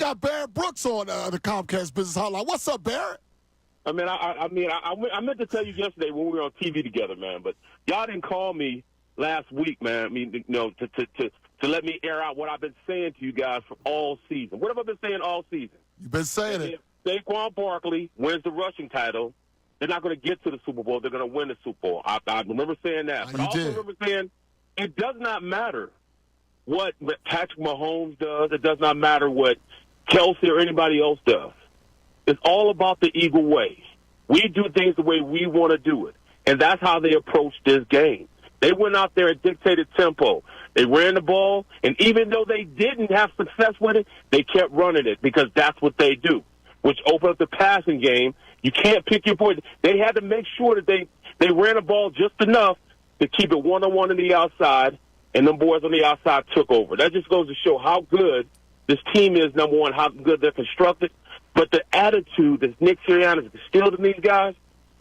got Barrett Brooks on the Comcast Business Hotline. What's up, Barrett? I meant to tell you yesterday when we were on TV together, man. But y'all didn't call me last week, man. I mean, to let me air out what I've been saying to you guys for all season. What have I been saying all season? You've been saying it. If Saquon Barkley wins the rushing title, they're not going to get to the Super Bowl. They're going to win the Super Bowl. I remember saying that. But I also remember saying it does not matter what Patrick Mahomes does. It does not matter what Kelsey or anybody else does. It's all about the Eagle way. We do things the way we want to do it. And that's how they approached this game. They went out there and dictated tempo. They ran the ball, and even though they didn't have success with it, they kept running it because that's what they do, which opened up the passing game. You can't pick your poison. They had to make sure that they ran the ball just enough to keep it one-on-one on the outside, and them boys on the outside took over. That just goes to show how good this team is, number one, how good they're constructed. But the attitude that Nick Sirianni has instilled in these guys,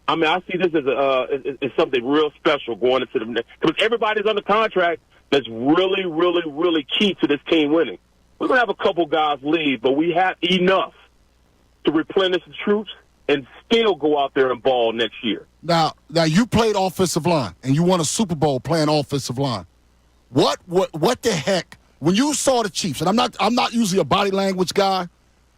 I mean, I see this as something real special going into the next. Because everybody's under contract that's really, really, really key to this team winning. We're going to have a couple guys leave, but we have enough to replenish the troops and still go out there and ball next year. Now you played offensive line, and you won a Super Bowl playing offensive line. What the heck? When you saw the Chiefs, and I'm not usually a body language guy,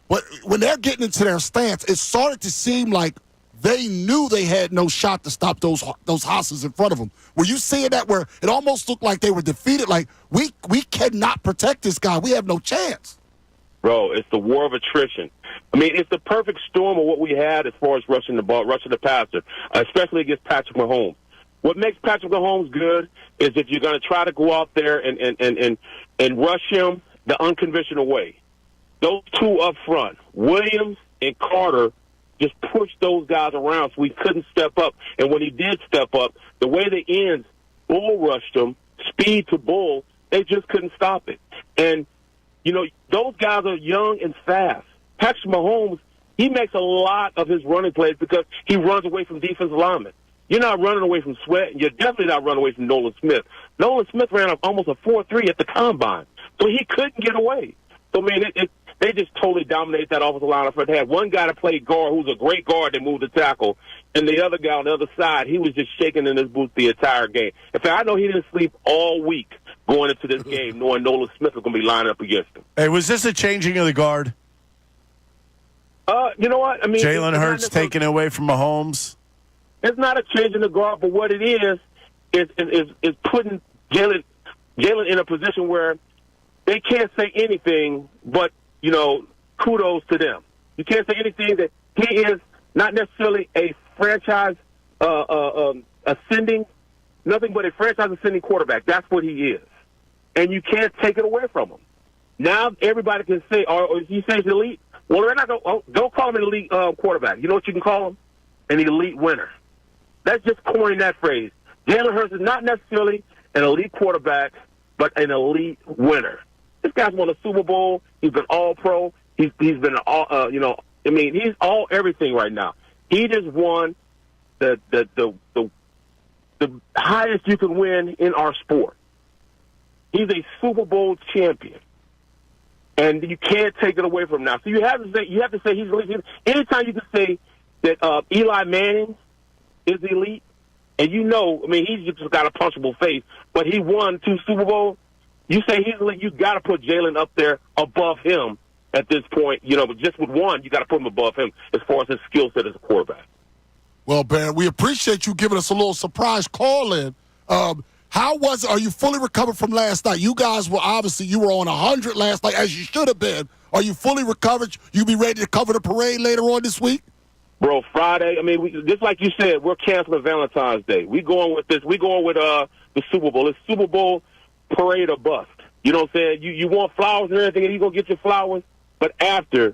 but when they're getting into their stance, it started to seem like they knew they had no shot to stop those hosses in front of them. Were you seeing that where it almost looked like they were defeated? Like, we cannot protect this guy. We have no chance. Bro, it's the war of attrition. I mean, it's the perfect storm of what we had as far as rushing the ball, rushing the passer, especially against Patrick Mahomes. What makes Patrick Mahomes good is if you're going to try to go out there and rush him the unconventional way. Those two up front, Williams and Carter, just pushed those guys around so he couldn't step up. And when he did step up, the way the ends bull rushed him, speed to bull, they just couldn't stop it. And, you know, those guys are young and fast. Patrick Mahomes, he makes a lot of his running plays because he runs away from defensive linemen. You're not running away from Sweat, and you're definitely not running away from Nolan Smith. Nolan Smith ran up almost a 4.3 at the combine, so he couldn't get away. So, man, they just totally dominated that offensive line. They had one guy that played guard who's a great guard that moved the tackle, and the other guy on the other side, he was just shaking in his boots the entire game. In fact, I know he didn't sleep all week going into this game knowing Nolan Smith was going to be lining up against him. Hey, was this a changing of the guard? You know what? I mean, Jalen Hurts taking it away from Mahomes? It's not a change in the guard, but what it is putting Jalen in a position where they can't say anything but, you know, kudos to them. You can't say anything that he is not necessarily a franchise ascending, nothing but a franchise ascending quarterback. That's what he is. And you can't take it away from him. Now everybody can say, or if he says elite, well, they're not going. Don't call him an elite quarterback. You know what you can call him? An elite winner. Let's just coin that phrase. Jalen Hurts is not necessarily an elite quarterback, but an elite winner. This guy's won a Super Bowl. He's been All-Pro. He's been all. He's all everything right now. He just won the highest you can win in our sport. He's a Super Bowl champion. And you can't take it away from him now. So you have to say he's elite. Anytime you can say that Eli Manning is elite, and he's just got a punchable face, but he won 2 Super Bowls. You say he's elite, you got to put Jalen up there above him at this point. But just with one, you got to put him above him as far as his skill set as a quarterback. Well, Barrett, we appreciate you giving us a little surprise call in. How was it? Are you fully recovered from last night? You guys were you were on 100 last night, as you should have been. Are you fully recovered? You be ready to cover the parade later on this week? Bro, Friday, just like you said, we're canceling Valentine's Day. We going with this. We going with the Super Bowl. It's Super Bowl parade or bust. You know what I'm saying? You want flowers and everything, and you're going to get your flowers. But after,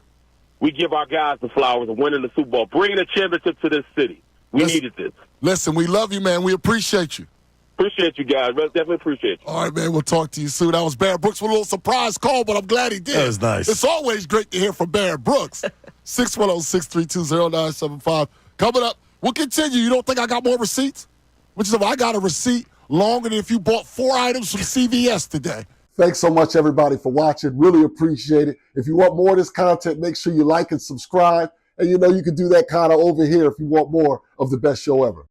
we give our guys the flowers of winning the Super Bowl, bringing a championship to this city. We needed this. Listen, we love you, man. We appreciate you. Appreciate you guys. Definitely appreciate you. All right, man. We'll talk to you soon. That was Barrett Brooks with a little surprise call, but I'm glad he did. That was nice. It's always great to hear from Barrett Brooks. 610-632-0975. Coming up, we'll continue. You don't think I got more receipts? Which is, I got a receipt longer than if you bought 4 items from CVS today. Thanks so much, everybody, for watching. Really appreciate it. If you want more of this content, make sure you like and subscribe. And you know you can do that kind of over here if you want more of the best show ever.